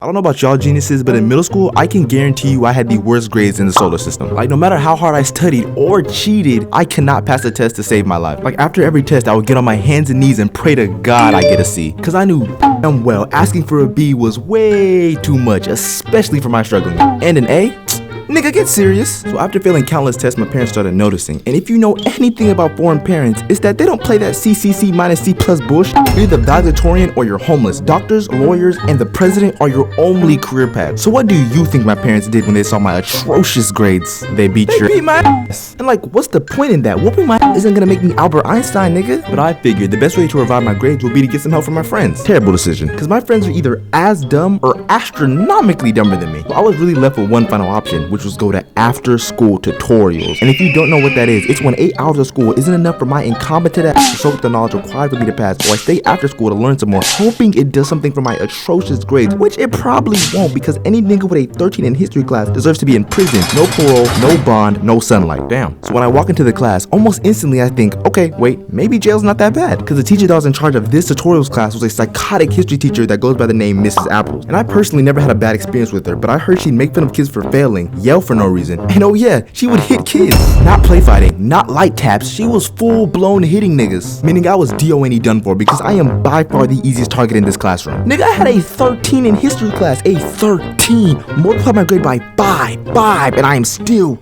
I don't know about y'all geniuses, but in middle school, I can guarantee you I had the worst grades in the solar system. Like, no matter how hard I studied or cheated, I cannot pass a test to save my life. Like, after every test, I would get on my hands and knees and pray to God I get a C. Cause I knew damn well asking for a B was way too much, especially for my struggling. And an A? Nigga, get serious. So after failing countless tests, my parents started noticing. And if you know anything about foreign parents, it's that they don't play that CCC minus C plus bullshit. You're either valedictorian or you're homeless. Doctors, lawyers, and the president are your only career path. So what do you think my parents did when they saw my atrocious grades? They beat my ass. And like, what's the point in that? Whooping my ass isn't gonna make me Albert Einstein, nigga. But I figured the best way to revive my grades would be to get some help from my friends. Terrible decision. Cause my friends are either as dumb or astronomically dumber than me. So I was really left with one final option, which was go to after school tutorials. And if you don't know what that is, it's when 8 hours of school isn't enough for my incompetent ass to soak the knowledge required for me to pass, so I stay after school to learn some more, hoping it does something for my atrocious grades, which it probably won't, because any nigga with a 13 in history class deserves to be in prison. No parole, no bond, no sunlight. Damn. So when I walk into the class, almost instantly I think, okay, wait, maybe jail's not that bad, because the teacher that was in charge of this tutorials class was a psychotic history teacher that goes by the name Mrs. Apples. And I personally never had a bad experience with her, but I heard she'd make fun of kids for failing, yell for no reason, and oh yeah, she would hit kids. Not play fighting, not light taps, she was full-blown hitting niggas. Meaning I was DONE done for, because I am by far the easiest target in this classroom. Nigga, I had a 13 in history class, a 13. Multiply my grade by 5, and I am still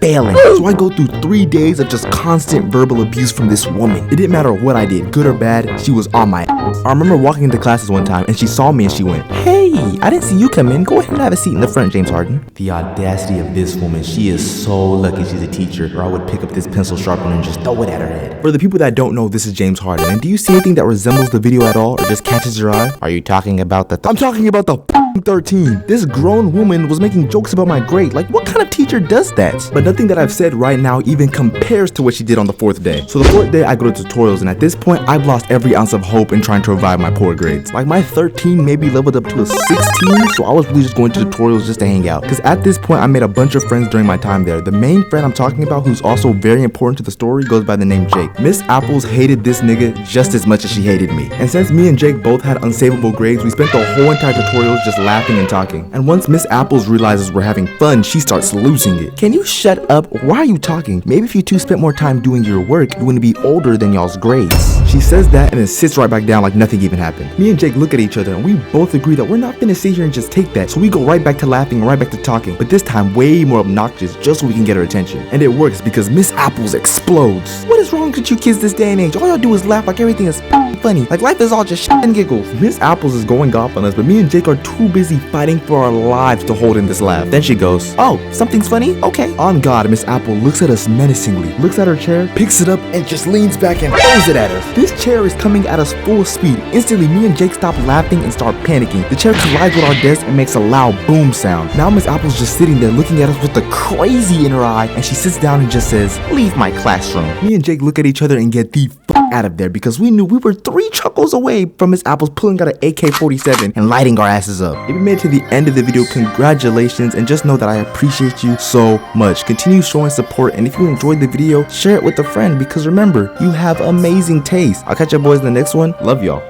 failing. So I go through 3 days of just constant verbal abuse from this woman. It didn't matter what I did, good or bad, she was on my ass. I remember walking into classes one time and she saw me and she went, "Hey, I didn't see you come in. Go ahead and have a seat in the front, James Harden." The audacity of this woman. She is so lucky she's a teacher, or I would pick up this pencil sharpener and just throw it at her head. For the people that don't know, this is James Harden. And do you see anything that resembles the video at all, or just catches your eye? Are you talking about the I'm talking about the 13. This grown woman was making jokes about my grade. Like, what kind of teacher does that? But nothing that I've said right now even compares to what she did on the 4th day. So the 4th day, I go to tutorials, and at this point, I've lost every ounce of hope in trying to revive my poor grades. Like, my 13 maybe leveled up to a 16, so I was really just going to tutorials just to hang out. Because at this point, I made a bunch of friends during my time there. The main friend I'm talking about, who's also very important to the story, goes by the name Jake. Miss Apples hated this nigga just as much as she hated me. And since me and Jake both had unsavable grades, we spent the whole entire tutorials just laughing and talking. And once Miss Apples realizes we're having fun, she starts losing it. Can you shut up? Why are you talking? Maybe if you two spent more time doing your work, you wouldn't be older than y'all's grades. She says that and then sits right back down like nothing even happened. Me and Jake look at each other and we both agree that we're not gonna sit here and just take that. So we go right back to laughing and right back to talking, but this time way more obnoxious, just so we can get her attention. And it works because Miss Apples explodes. What is wrong with you kids this day and age? All y'all do is laugh like everything is funny. Like life is all just shit and giggles. Miss Apples is going off on us, but me and Jake are too busy fighting for our lives to hold in this laugh. Then she goes, "Oh, something's funny? Okay." On God, Miss Apple looks at us menacingly, looks at her chair, picks it up, and just leans back and throws it at us. This chair is coming at us full speed. Instantly, me and Jake stop laughing and start panicking. The chair collides with our desk and makes a loud boom sound. Now Miss Apple's just sitting there looking at us with the crazy in her eye, and she sits down and just says, "Leave my classroom." Me and Jake look at each other and get the fuck out of there, because we knew we were 3 chuckles away from Miss Apple's pulling out an AK-47 and lighting our asses up. If you made it to the end of the video, congratulations, and just know that I appreciate you so much. Continue showing support, and if you enjoyed the video, share it with a friend, because remember, you have amazing taste. I'll catch you boys in the next one. Love y'all.